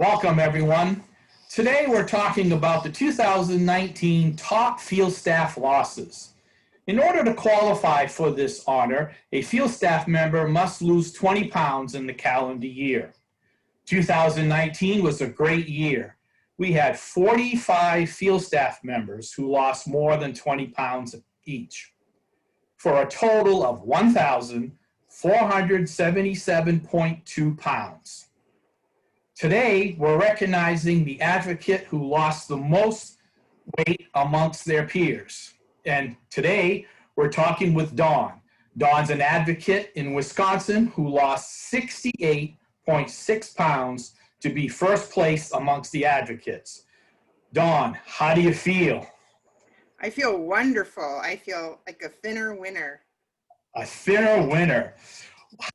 Welcome, everyone. Today we're talking about the 2019 top field staff losses. In order to qualify for this honor, a field staff member must lose 20 pounds in the calendar year. 2019 was a great year. We had 45 field staff members who lost more than 20 pounds each, for a total of 1,477.2 pounds. Today, we're recognizing the advocate who lost the most weight amongst their peers. And today, we're talking with Dawn. Dawn's an advocate in Wisconsin who lost 68.6 pounds to be first place amongst the advocates. Dawn, how do you feel? I feel wonderful. I feel like a thinner winner. A thinner winner.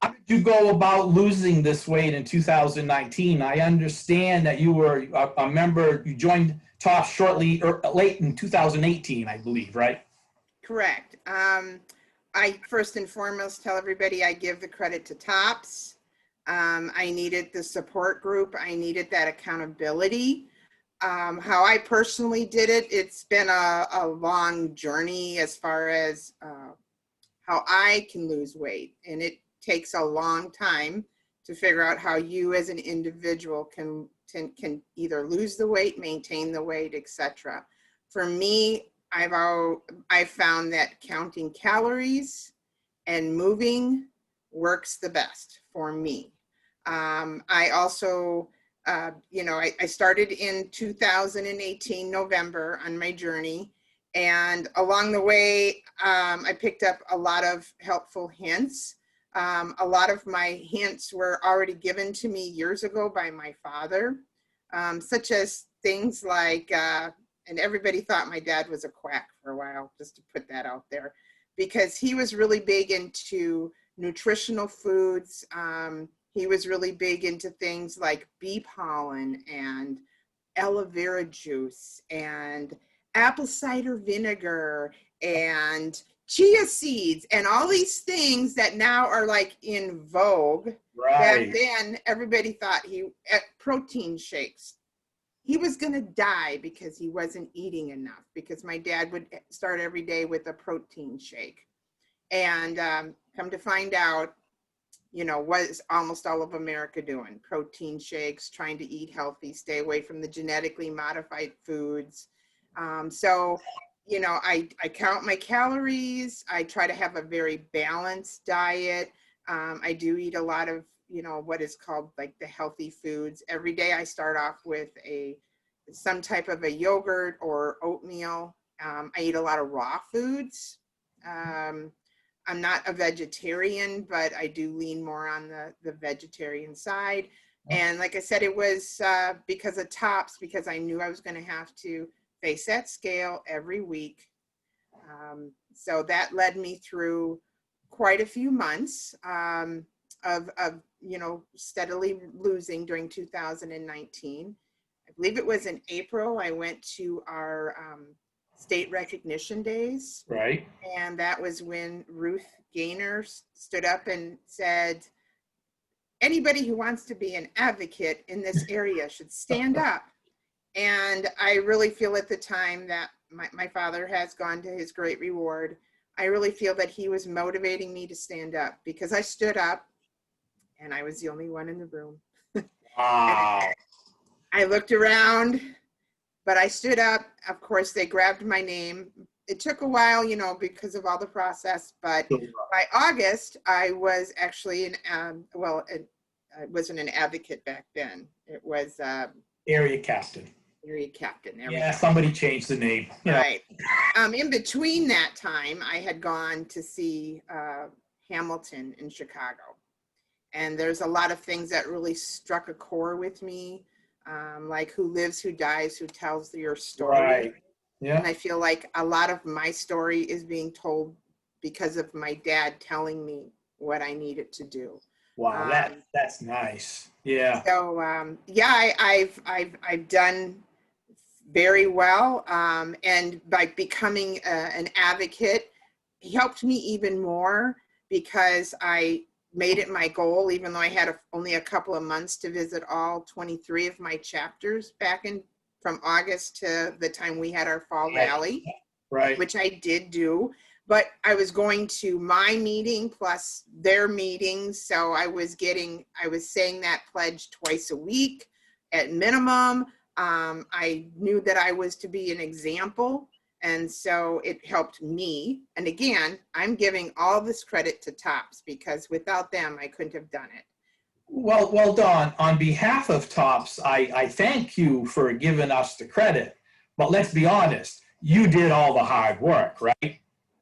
How did you go about losing this weight in 2019? I understand that you were a member, you joined TOPS shortly or late in 2018, I believe, right? Correct. I first and foremost tell everybody I give the credit to TOPS. I needed the support group. I needed that accountability. How I personally did it, it's been a long journey as far as how I can lose weight. And it takes a long time to figure out how you as an individual can either lose the weight, maintain the weight, etc. For me, I've found that counting calories and moving works the best for me. I also, I started in 2018, November, on my journey. And along the way, I picked up a lot of helpful hints. A lot of my hints were already given to me years ago by my father, such as things like, and everybody thought my dad was a quack for a while, just to put that out there, because he was really big into nutritional foods. He was really big into things like bee pollen and aloe vera juice and apple cider vinegar and chia seeds and all these things that now are like in vogue. Right. Back then, everybody thought protein shakes. He was going to die because he wasn't eating enough, because my dad would start every day with a protein shake. And come to find out, what is almost all of America doing? Protein shakes, trying to eat healthy, stay away from the genetically modified foods. So I count my calories. I try to have a very balanced diet. I do eat a lot of, what is called like the healthy foods. Every day I start off with some type of a yogurt or oatmeal. I eat a lot of raw foods. I'm not a vegetarian, but I do lean more on the vegetarian side. And like I said, it was because of TOPS, because I knew I was going to have to face that scale every week. So that led me through quite a few months of steadily losing during 2019. I believe it was in April, I went to our state recognition days. Right. And that was when Ruth Gaynor stood up and said, anybody who wants to be an advocate in this area should stand up. And I really feel at the time that my father has gone to his great reward. I really feel that he was motivating me to stand up, because I stood up and I was the only one in the room. Wow. I looked around, but I stood up. Of course, they grabbed my name. It took a while, because of all the process, but by August, I was actually I wasn't an advocate back then. It was Area captain. Area captain. Yeah, somebody changed the name. Right. In between that time, I had gone to see Hamilton in Chicago. And there's a lot of things that really struck a core with me, like who lives, who dies, who tells your story. Right. Yeah. And I feel like a lot of my story is being told because of my dad telling me what I needed to do. Wow, that's nice. Yeah. So I've done very well, and by becoming an advocate, he helped me even more, because I made it my goal, even though I had only a couple of months to visit all 23 of my chapters back in from August to the time we had our fall rally, Right. which I did do. But I was going to my meeting plus their meetings. So I was saying that pledge twice a week at minimum. I knew that I was to be an example. And so it helped me. And again, I'm giving all this credit to TOPS because without them, I couldn't have done it. Well, Dawn, on behalf of TOPS, I thank you for giving us the credit. But let's be honest, you did all the hard work, right?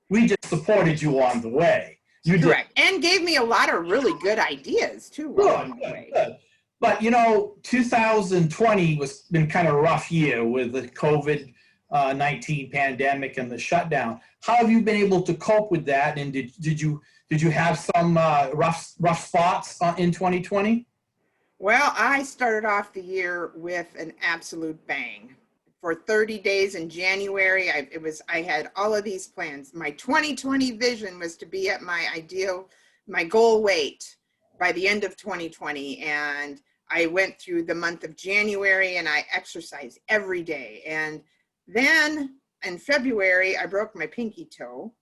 We just supported you on the way. You did. Correct. And gave me a lot of really good ideas too. Good. But 2020 was been kind of a rough year with the COVID-19 pandemic and the shutdown. How have you been able to cope with that? And did you have some rough spots in 2020? Well, I started off the year with an absolute bang. For 30 days in January, I had all of these plans. My 2020 vision was to be at my goal weight by the end of 2020. And I went through the month of January and I exercised every day. And then in February, I broke my pinky toe.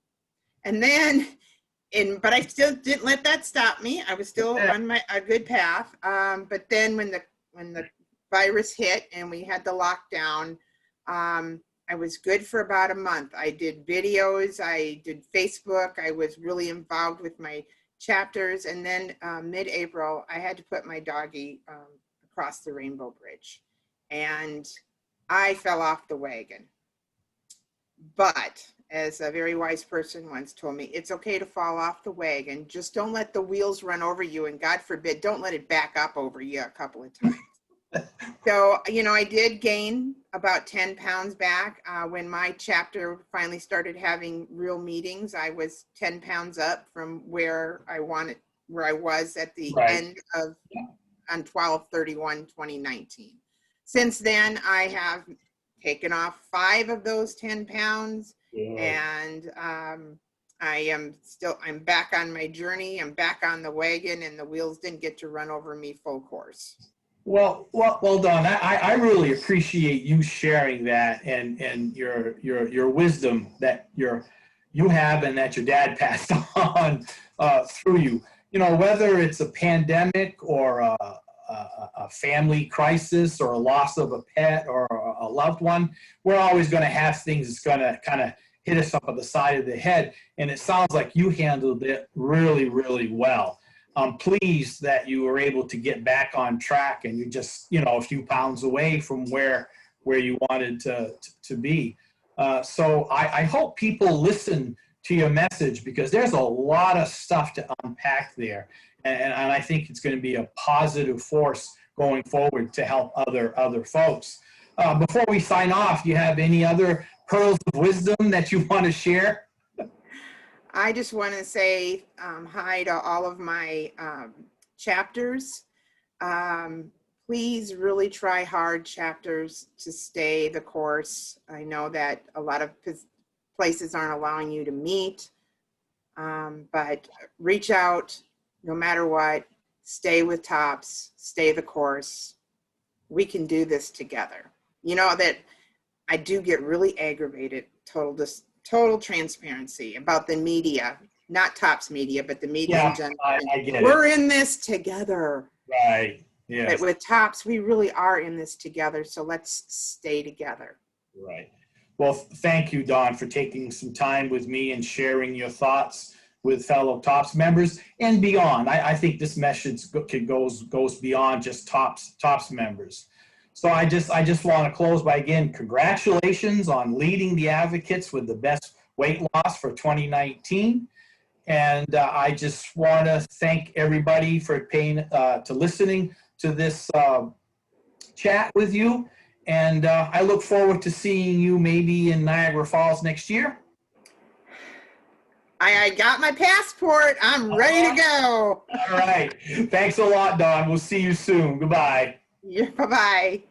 And then, but I still didn't let that stop me. I was still on a good path. But then when the virus hit and we had the lockdown, I was good for about a month. I did videos, I did Facebook, I was really involved with my chapters. And then mid-April, I had to put my doggie across the Rainbow Bridge. And I fell off the wagon. But as a very wise person once told me, it's okay to fall off the wagon. Just don't let the wheels run over you. And God forbid, don't let it back up over you a couple of times. So, I did gain about 10 pounds back. When my chapter finally started having real meetings, I was 10 pounds up from where I was at the end of on 12/31/2019. Since then, I have taken off 5 of those 10 pounds and I'm back on my journey. I'm back on the wagon and the wheels didn't get to run over me full course. Well, Dawn, I really appreciate you sharing that and your wisdom that you have and that your dad passed on through you. Whether it's a pandemic or a family crisis or a loss of a pet or a loved one, we're always going to have things that's going to kind of hit us up on the side of the head. And it sounds like you handled it really, really well. I'm pleased that you were able to get back on track and you just, a few pounds away from where you wanted to be. So I hope people listen to your message because there's a lot of stuff to unpack there. And I think it's going to be a positive force going forward to help other folks. Before we sign off, do you have any other pearls of wisdom that you want to share? I just want to say hi to all of my chapters. Please really try hard, chapters, to stay the course. I know that a lot of places aren't allowing you to meet, but reach out no matter what. Stay with TOPS, stay the course. We can do this together. That I do get really aggravated, total transparency about the media, not TOPS media, but the media in general. I get We're in this together. Right. Yeah. But with TOPS, we really are in this together. So let's stay together. Right. Well, thank you, Dawn, for taking some time with me and sharing your thoughts with fellow TOPS members and beyond. I think this message goes beyond just TOPS members. So I just want to close by, again, congratulations on leading the advocates with the best weight loss for 2019. And I just want to thank everybody for listening to this chat with you. And I look forward to seeing you maybe in Niagara Falls next year. I got my passport. I'm ready to go. All right. Thanks a lot, Dawn. We'll see you soon. Goodbye. Yeah, bye-bye.